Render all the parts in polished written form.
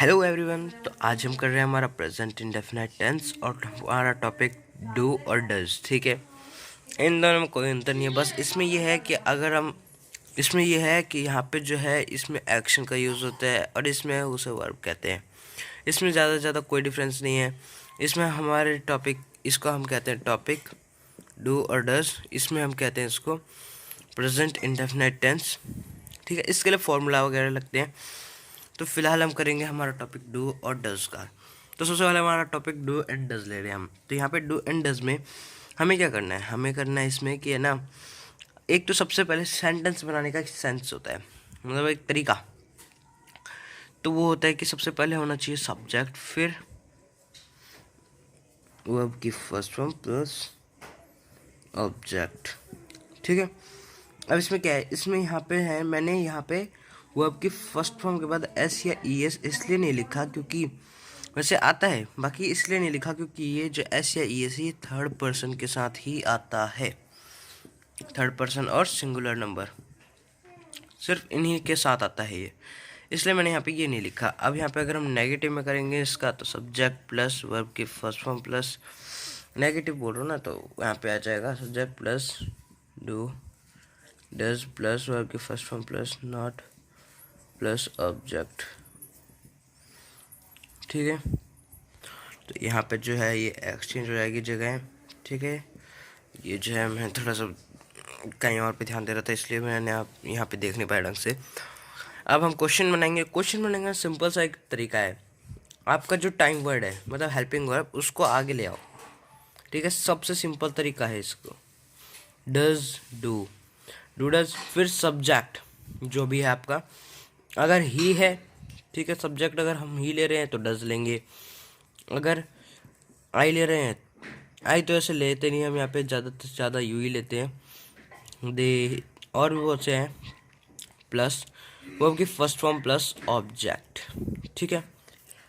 Hello everyone. तो आज हम कर रहे हैं हमारा प्रेजेंट इंडेफिनाइट टेंस और हमारा टॉपिक डू और डज। ठीक है, इन दोनों में कोई अंतर नहीं है। बस इसमें यह है कि अगर हम इसमें यह है कि यहाँ पे जो है इसमें एक्शन का यूज़ होता है और इसमें उसे वर्ब कहते हैं। इसमें ज़्यादा कोई डिफरेंस नहीं है। इसमें हमारे टॉपिक इसको हम कहते हैं टॉपिक डू और डज। इसमें हम कहते हैं इसको प्रेजेंट इंडेफिनाइट टेंस। ठीक है, इसके लिए फॉर्मूला वगैरह लगते हैं। तो फिलहाल हम करेंगे हमारा टॉपिक डू और डज का। तो सबसे पहले हमारा टॉपिक डू एंड डज ले रहे हैं हम। तो यहाँ पे डू एंड डज में हमें क्या करना है, हमें करना है इसमें कि है ना, एक तो सबसे पहले सेंटेंस बनाने का एक सेंस होता है, मतलब एक तरीका। तो वो होता है कि सबसे पहले होना चाहिए सब्जेक्ट, फिर वर्ब की फर्स्ट फॉर्म प्लस ऑब्जेक्ट। ठीक है, अब इसमें क्या है, इसमें यहाँ पे है, मैंने यहाँ पे वर्ब की फर्स्ट फॉर्म के बाद एस या ई एस इसलिए नहीं लिखा क्योंकि वैसे आता है, बाकी इसलिए नहीं लिखा क्योंकि ये जो एस या ई एस ये थर्ड पर्सन के साथ ही आता है। थर्ड पर्सन और सिंगुलर नंबर सिर्फ इन्हीं के साथ आता है ये, इसलिए मैंने यहाँ पे ये नहीं लिखा। अब यहाँ पे अगर हम नेगेटिव में करेंगे इसका, तो सब्जेक्ट प्लस वर्ब की फर्स्ट फॉर्म प्लस नेगेटिव बोल रहा हूँ ना, तो यहाँ पे आ जाएगा subject plus do does plus verb की first form plus not plus object. ठीक है, तो यहाँ पे जो है ये एक्सचेंज हो जाएगी जगह। ठीक है, ये जो है मैं थोड़ा सा कहीं और पे ध्यान दे रहा था, इसलिए मैंने आप यहाँ पे देख नहीं पाया ढंग से। अब हम क्वेश्चन बनाएंगे। क्वेश्चन बनाने का सिंपल सा एक तरीका है, आपका जो टाइम वर्ड है मतलब हेल्पिंग वर्ब उसको आगे ले आओ। ठीक है, सबसे सिंपल तरीका है इसको। डज डू डज, फिर सब्जेक्ट जो भी है आपका, अगर ही है, ठीक है, सब्जेक्ट अगर हम ही ले रहे हैं तो डज लेंगे। अगर आई ले रहे हैं, आई तो ऐसे लेते नहीं हम, यहाँ पे ज़्यादा से ज़्यादा यू ही लेते हैं। दे और भी बहुत से हैं, प्लस वो आपकी फर्स्ट फॉर्म प्लस ऑब्जेक्ट। ठीक है,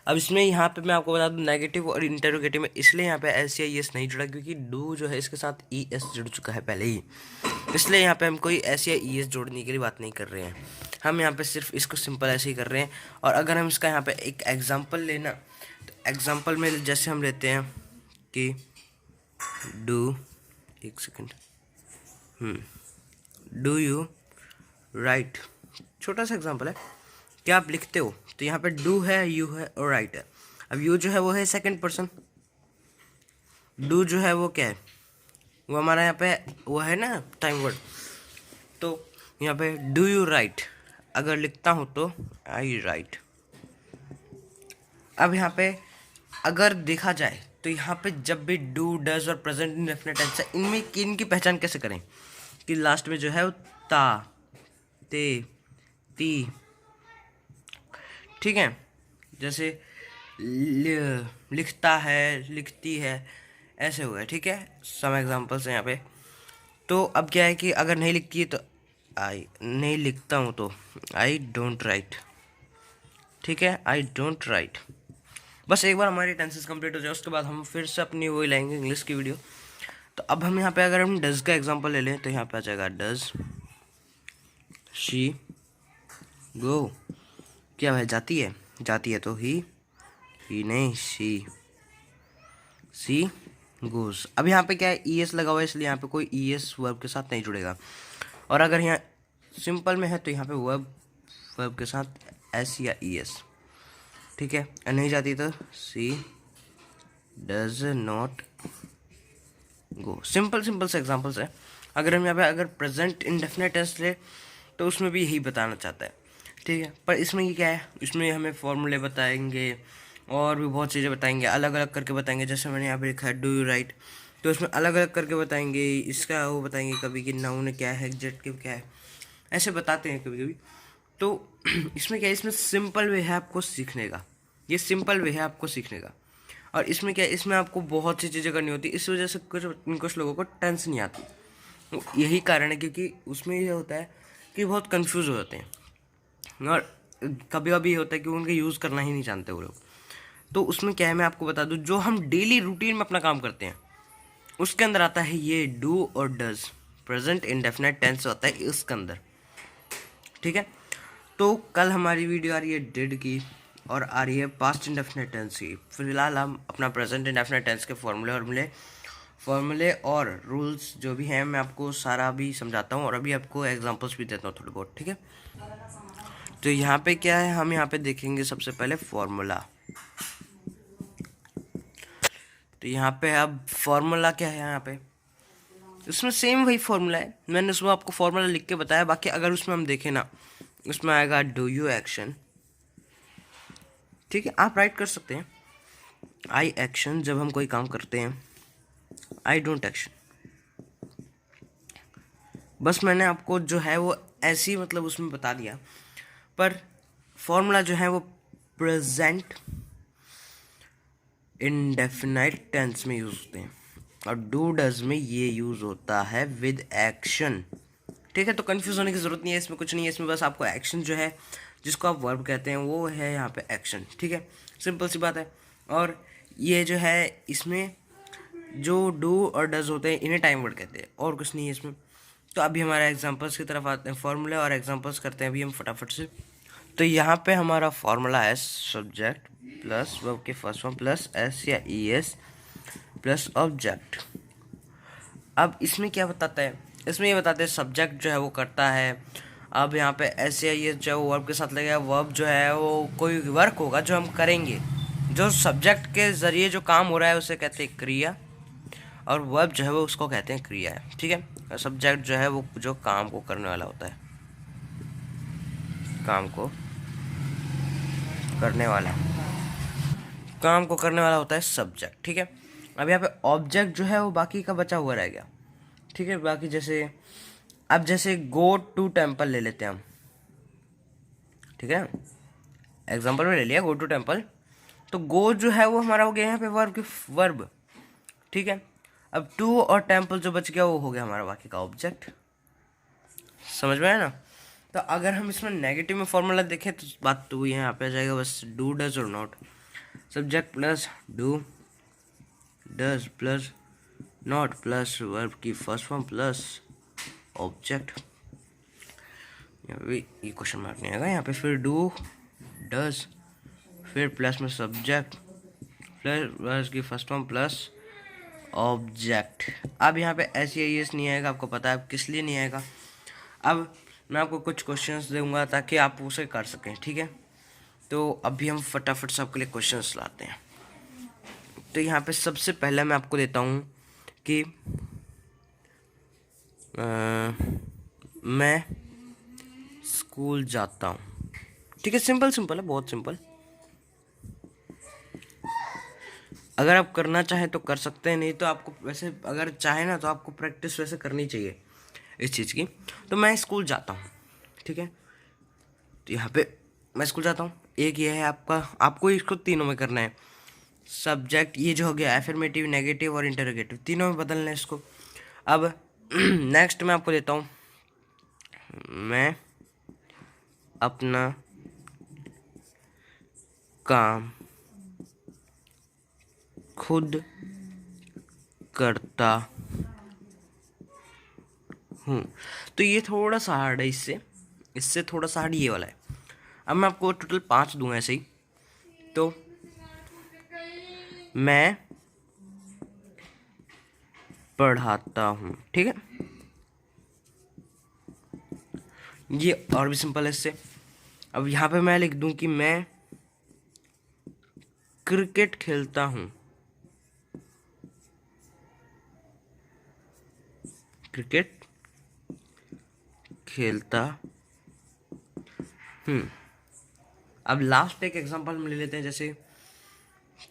अब इसमें यहाँ पे मैं आपको बता दूँ नेगेटिव और इंटरोगेटिव में इसलिए यहाँ पे एस या एस नहीं जुड़ा क्योंकि डू जो है इसके साथ ई एस जुड़ चुका है पहले ही, इसलिए यहाँ पे हम कोई एस या ई एस जोड़ने के लिए बात नहीं कर रहे हैं। हम यहाँ पे सिर्फ इसको सिंपल ऐसे ही कर रहे हैं। और अगर हम इसका यहाँ पे एक एग्जांपल लेना, तो एग्जांपल में जैसे हम लेते हैं कि डू, एक सेकेंड, डू यू राइट, छोटा सा एग्जांपल है, क्या आप लिखते हो? तो यहाँ पे डू है, यू है और राइट है। अब यू जो है वो है सेकंड पर्सन, डू जो है वो क्या है, वो हमारा यहाँ पे वो है ना टाइम वर्ड। तो यहाँ पे डू यू राइट अगर लिखता हूँ तो आई राइट। अब यहाँ पे अगर देखा जाए तो यहाँ पे जब भी डू डज और प्रेजेंट इंडेफिनिट टेंस है, इनमें किन की पहचान कैसे करें कि लास्ट में जो है वो ता, ते, ती। ठीक है, जैसे लिखता है, लिखती है, ऐसे हुआ है। ठीक है, सम एग्जांपल्स हैं यहाँ पे। तो अब क्या है कि अगर नहीं लिखती है तो आई, नहीं लिखता हूँ तो आई डोंट राइट। ठीक है, आई डोंट राइट। बस एक बार हमारी टेंसेस कंप्लीट हो जाए उसके बाद हम फिर से अपनी वही लाएंगे इंग्लिश की वीडियो। तो अब हम यहाँ पे अगर हम डज का एग्जांपल ले लें तो यहाँ पे आ जाएगा डज शी गो। क्या है, जाती है, जाती है तो ही नहीं सी गोज। अब यहाँ पे क्या है, ई एस लगा हुआ है इसलिए यहाँ पे कोई ई एस वर्ब के साथ नहीं जुड़ेगा। और अगर यहाँ सिंपल में है तो यहाँ पे वर्ब के साथ एस या ई एस। ठीक है, नहीं जाती तो सी डज नॉट गो। सिंपल से एग्जांपल्स है। अगर हम यहाँ पे अगर प्रेजेंट इंडेफिनिट टेंस ले तो उसमें भी यही बताना चाहता है। ठीक है, पर इसमें ये क्या है, इसमें हमें फॉर्मूले बताएंगे और भी बहुत चीज़ें बताएंगे, अलग अलग करके बताएंगे। जैसे मैंने यहाँ पे लिखा है डू यू राइट, तो इसमें अलग अलग करके बताएंगे, इसका वो बताएंगे कभी कि नाउन क्या है, एडजेक्टिव क्या है, ऐसे बताते हैं कभी कभी। तो इसमें क्या है, इसमें सिंपल वे है आपको सीखने का, ये सिंपल वे है आपको सीखने का। और इसमें क्या है, इसमें आपको बहुत सी चीज़ें करनी होती है, इस वजह से कुछ लोगों को टेंस नहीं आती। यही कारण है क्योंकि उसमें ये होता है कि बहुत कंफ्यूज हो जाते हैं और कभी कभी ये होता है कि उनके यूज़ करना ही नहीं जानते वो लोग। तो उसमें क्या है, मैं आपको बता दूं, जो हम डेली रूटीन में अपना काम करते हैं उसके अंदर आता है ये डू और डज, प्रेजेंट इंडेफिनिट टेंस होता है इसके अंदर। ठीक है, तो कल हमारी वीडियो आ रही है डिड की, और आ रही है पास्ट इंडेफिनिट टेंस की। फिलहाल हम अपना प्रेजेंट इंडेफिनिट टेंस के फॉर्मूले और रूल्स जो भी हैं मैं आपको सारा भी समझाता हूँ और अभी आपको एग्जांपल्स भी देता हूँ थोड़े बहुत, ठीक है। तो यहाँ पे क्या है, हम यहाँ पे देखेंगे सबसे पहले फॉर्मूला। तो यहाँ पे अब फॉर्मूला क्या है, यहाँ पे उसमें सेम वही फॉर्मूला है, मैंने उसमें आपको फॉर्मूला लिख के बताया। बाकी अगर उसमें हम देखें ना, उसमें आएगा डू यू एक्शन, ठीक है, आप राइट कर सकते हैं। आई एक्शन जब हम कोई काम करते हैं, आई डोंट एक्शन। बस मैंने आपको जो है वो ऐसी मतलब उसमें बता दिया, पर फॉर्मूला जो है वो प्रेजेंट इंडेफिनाइट टेंस में यूज होते हैं और डू डज में ये यूज होता है विद एक्शन, ठीक है। तो कंफ्यूज होने की जरूरत नहीं है, इसमें कुछ नहीं है, इसमें बस आपको एक्शन जो है जिसको आप वर्ब कहते हैं वो है यहाँ पे एक्शन, ठीक है, सिंपल सी बात है। और ये जो है इसमें जो डू और डज होते हैं इन्हें टाइम वर्ड कहते हैं, और कुछ नहीं है इसमें। तो अभी हमारे एग्जांपल्स की तरफ आते हैं, फॉर्मूले और एग्जांपल्स करते हैं अभी हम फटाफट से। तो यहाँ पे हमारा फॉर्मूला है सब्जेक्ट प्लस वर्ब के फर्स्ट फॉर्म प्लस एस या ई एस प्लस ऑब्जेक्ट। अब इसमें क्या बताता है, इसमें ये बताते हैं सब्जेक्ट जो है वो करता है। अब यहाँ पे एस या ई एस जो है वो वर्ब के साथ लगेगा, वर्ब जो है वो कोई वर्क होगा जो हम करेंगे, जो सब्जेक्ट के ज़रिए जो काम हो रहा है उसे कहते हैं क्रिया, और वर्ब जो है वो उसको कहते हैं क्रिया है, ठीक है। सब्जेक्ट जो है वो जो काम को करने वाला होता है, काम को करने वाला, काम को करने वाला होता है सब्जेक्ट, ठीक है। अब यहाँ पे ऑब्जेक्ट जो है वो बाकी का बचा हुआ रह गया, ठीक है। बाकी जैसे अब जैसे गो टू टेम्पल ले लेते हैं हम, ठीक है, एग्जाम्पल में ले लिया गो टू टेम्पल। तो गो जो है वो हमारा हो गया यहाँ पे वर्ब, ठीक है। अब टू और टेम्पल जो बच गया वो हो गया हमारा बाकी का ऑब्जेक्ट, समझ में आया ना। तो अगर हम इसमें नेगेटिव में फॉर्मूला देखें तो बात तो यहाँ पे आ जाएगा बस डू डज और not, subject plus do does plus not plus verb की फर्स्ट फॉर्म प्लस ऑब्जेक्ट। यहाँ पे ये क्वेश्चन मार्क नहीं आएगा, यहाँ पे फिर डू डज फिर प्लस में सब्जेक्ट प्लस वर्ब की फर्स्ट फॉर्म प्लस ऑब्जेक्ट। अब यहाँ पे एस या एस नहीं आएगा, आपको पता है अब किस लिए नहीं आएगा। अब मैं आपको कुछ क्वेश्चंस दूंगा ताकि आप उसे कर सकें, ठीक है। तो अभी हम फटाफट से आपके लिए क्वेश्चंस लाते हैं। तो यहाँ पे सबसे पहले मैं आपको देता हूँ कि मैं स्कूल जाता हूँ, ठीक है, सिंपल सिंपल है, बहुत सिंपल। अगर आप करना चाहें तो कर सकते हैं, नहीं तो आपको वैसे अगर चाहे ना तो आपको प्रैक्टिस वैसे करनी चाहिए इस चीज़ की। तो मैं स्कूल जाता हूँ, ठीक है। तो यहाँ पे मैं स्कूल जाता हूँ, एक ये है आपका, आपको इसको तीनों में करना है। सब्जेक्ट ये जो हो गया एफर्मेटिव, नेगेटिव और इंटरोगेटिव, तीनों में बदलना है इसको। अब नेक्स्ट मैं आपको देता हूँ, मैं अपना काम खुद करता हूँ। तो ये थोड़ा सा हार्ड है, इससे थोड़ा सा हार्ड ये वाला है। अब मैं आपको टोटल 5 दूंगा ऐसे ही। तो मैं पढ़ाता हूँ, ठीक है, ये और भी सिंपल है इससे। अब यहाँ पे मैं लिख दूँ कि मैं क्रिकेट खेलता हूँ, क्रिकेट खेलता हूँ। अब लास्ट एक एग्जांपल हम ले लेते हैं, जैसे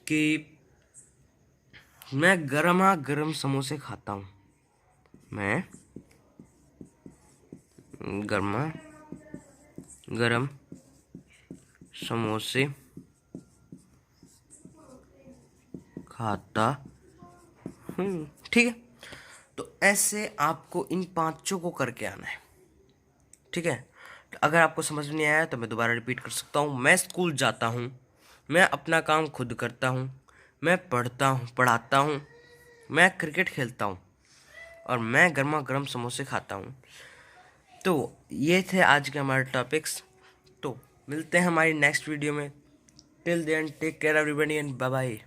कि मैं गर्मा गर्म समोसे खाता हूँ, मैं गर्मा गरम समोसे खाता हूँ, ठीक है। तो ऐसे आपको इन पांचों को करके आना है, ठीक है। तो अगर आपको समझ नहीं आया तो मैं दोबारा रिपीट कर सकता हूँ। मैं स्कूल जाता हूँ, मैं अपना काम खुद करता हूँ, मैं पढ़ाता हूँ, मैं क्रिकेट खेलता हूँ और मैं गर्मा गर्म समोसे खाता हूँ। तो ये थे आज के हमारे टॉपिक्स। तो मिलते हैं हमारी नेक्स्ट वीडियो में, till then take care everybody and bye bye.